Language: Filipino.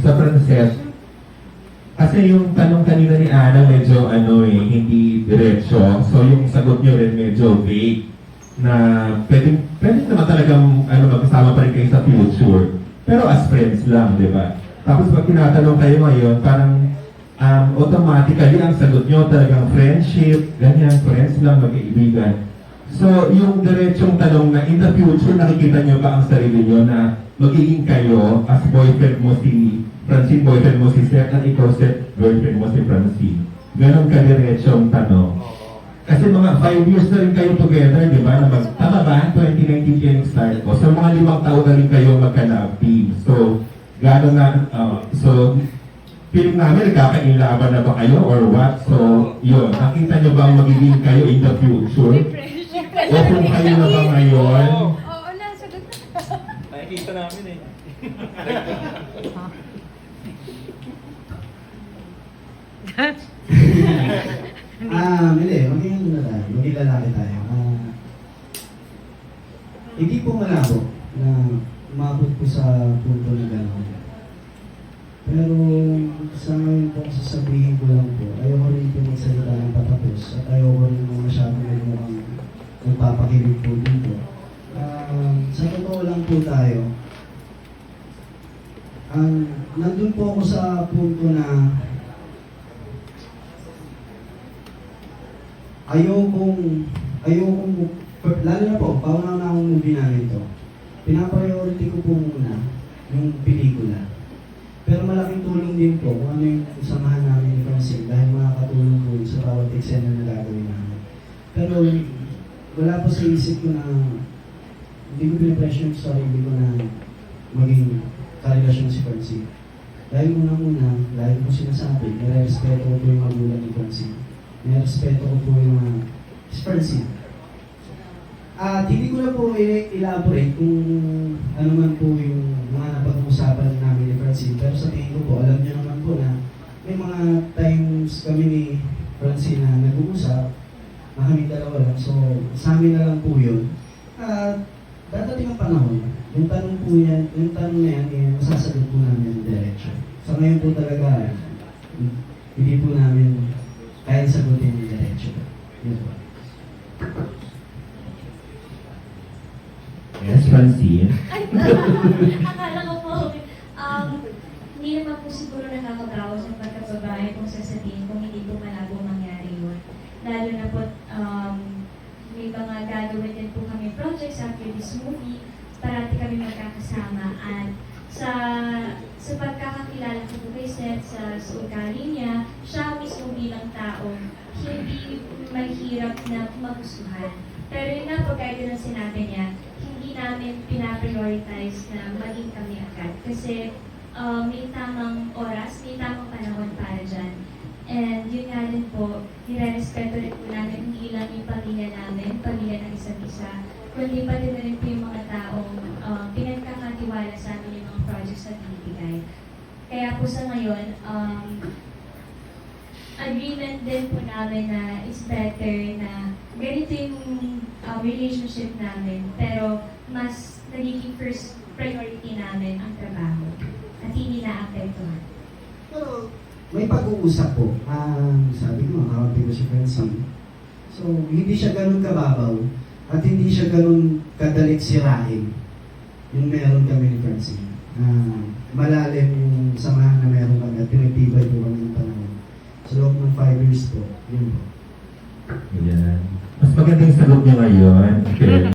sa Frances, kasi yung tanong kanina ni Ana medyo hindi diretso. So yung sagot niyo rin medyo vague na pwede naman talagang magkasama pa rin kayo sa future. Pero as friends lang, di ba? Tapos pag tinatanong kayo ngayon, parang automatically ang sagot niyo talagang friendship, ganyan, friends lang, magkaibigan. So yung diretsong tanong na in the future, nakikita niyo ba ang sarili niyo na magiging kayo as boyfriend mo si Francine, boyfriend mo si Seth, at ikaw Seth, girlfriend mo si Francine? Ganon ka-diretsong tanong. Kasi mga 5 years na rin kayo together, di ba? Tama ba? 2019 kayo start ko. So mga 5 taon na rin kayo magka-love team. So, gano'n na, so, feeling namin, nagkakailaban na ba kayo or what? So, yun. Nakita nyo ba ang magiging kayo in the future? O kung kayo na ba ngayon? Oo, nasagot na. Nakikita namin eh. Hindi, maging lalaki tayo. Hindi po malabo na umabot po sa punto na gano'n. Pero sa ngayon po, sasabihin ko lang po, ayoko rin po magsalita ng patapos at ayoko rin po masyadong mukhang magpapakilig po dito. Sa totoo lang po tayo, nandun po ako sa punto na ayokong, lalo na po, pauna na akong movie namin to. Pinapriority ko po muna yung pelikula. Pero malaking tulong din po kung ano yung samahan namin ni Francine dahil makakatulong po sa bawat eksena na gagawin namin. Pero wala po sa isip ko na hindi ko pinapressure sa sarili ko na maging karelasyon si Francine. Dahil muna, lagi ko sinasabi, nire-respeto ko po yung magulang ni Francine. Nire-respeto ko po yung Francine. At hindi ko na po elaborate kung ano man po yung mga napag-uusapan namin ni Francine. Pero sa tingin ko po, alam niyo naman po na may mga times kami ni Francine na nag-uusap, na kami dalawa lang. So, sa amin na lang po yun. At dadating ang panahon, yung tanong na yan, masasagot po namin diretso. Sa ngayon po talaga, hindi po namin kaya sagutin yung diretso. Yun po. Yes, Francine. Akala ko po, hindi naman po siguro nakakabawas yung pagkababae kung sasabihin kung hindi po malabo mangyari yun. Lalo na po, may mga gagawin din po kami projects after this movie, parati kami magkakasama. At sa pagkakakilala ko po kay Seth, sa ugali niya, siya mismo bilang tao, hindi mahirap na magustuhan. Pero yun nga po, kahit yun ang sinabi niya, hindi namin pinaprioritize na maging kami agad. Kasi may tamang oras, may tamang panahon para dyan. And yun nga din po, nire-respeto rin po namin hindi lang yung pamilya namin, pamilya ng isa't isa, kundi pati na rin po yung mga taong pinagkakatiwala sa amin yung mga projects na binibigay. Kaya po sa ngayon, agreement din po namin na it's better na ganito yung relationship namin, pero mas nagiging first priority namin ang trabaho at hindi na-apektuhan. Pero may pag-uusap po. Sabi ko, makakampi ko si Francine. So, hindi siya ganun kababaw at hindi siya ganun kadalik sirain yung meron kami ni Francine. Malalim yung samahan na meron kami at pinagtibay po kami ng panahon. Sa loob ng 5 years po, yun po. Ayan. Mas magandang sagot niya ngayon. Okay.